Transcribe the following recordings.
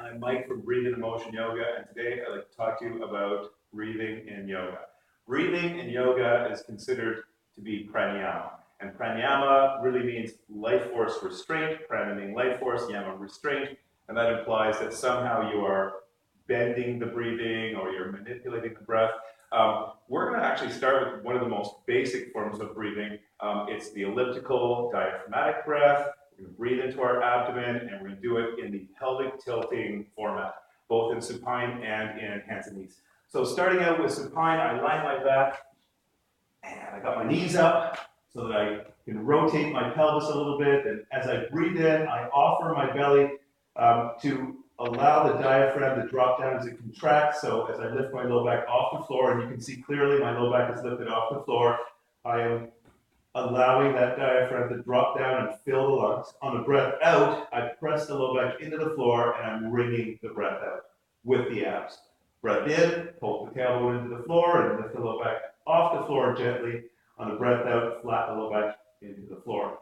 I'm Mike from Breathing in Motion Yoga, and today I'd like to talk to you about breathing in yoga. Breathing in yoga is considered to be pranayama, and pranayama really means life force restraint, prana meaning life force, yama restraint, and that implies that somehow you are bending the breathing or you're manipulating the breath. We're going to actually start with one of the most basic forms of breathing. It's the elliptical diaphragmatic breath. We're going to breathe into our abdomen, and we're going to do it in the pelvic tilting format, both in supine and in hands and knees. So starting out with supine, I lie my back, and I got my knees up so that I can rotate my pelvis a little bit. And as I breathe in, I offer my belly to allow the diaphragm to drop down as it contracts. So as I lift my low back off the floor, and you can see clearly my low back is lifted off the floor, I am allowing that diaphragm to drop down and fill the lungs. On the breath out, I press the low back into the floor, and I'm wringing the breath out with the abs. Breath in, pull the tailbone into the floor, and lift the low back off the floor gently. On the breath out, flat the low back into the floor.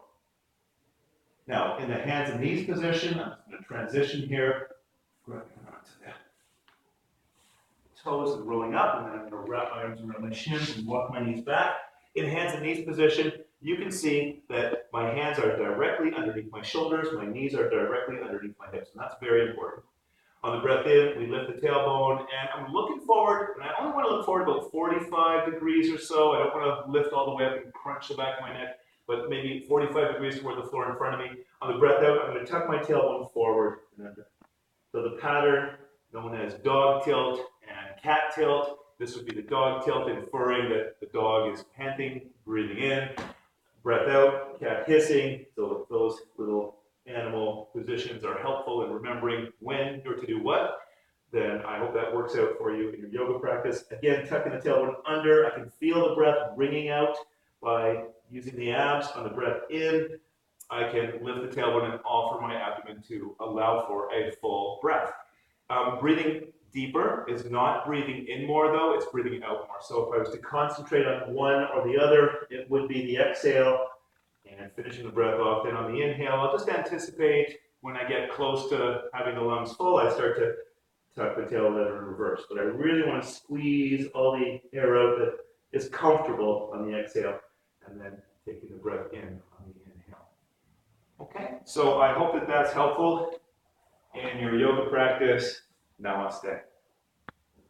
Now, in the hands and knees position, I'm just going to transition here. Grabbing onto the toes and rolling up, and then I'm going to wrap my arms around my shins and walk my knees back. In hands and knees position, you can see that my hands are directly underneath my shoulders, my knees are directly underneath my hips, and that's very important. On the breath in, we lift the tailbone, and I'm looking forward, and I only want to look forward about 45 degrees or so. I don't want to lift all the way up and crunch the back of my neck, but maybe 45 degrees toward the floor in front of me. On the breath out, I'm going to tuck my tailbone forward and under. So the pattern known as dog tilt and cat tilt. This would be the dog tilt, inferring that the dog is panting, breathing in, breath out, cat hissing. So those little animal positions are helpful in remembering when or to do what. Then I hope that works out for you in your yoga practice. Again, tucking the tailbone under. I can feel the breath ringing out by using the abs. On the breath in, I can lift the tailbone and offer my abdomen to allow for a full breath. Breathing deeper is not breathing in more, though, it's breathing out more. So if I was to concentrate on one or the other, it would be the exhale and finishing the breath off. Then on the inhale, I'll just anticipate when I get close to having the lungs full, I start to tuck the tail lever in reverse. But I really want to squeeze all the air out that is comfortable on the exhale, and then taking the breath in on the inhale. Okay, so I hope that that's helpful in your yoga practice. Namaste.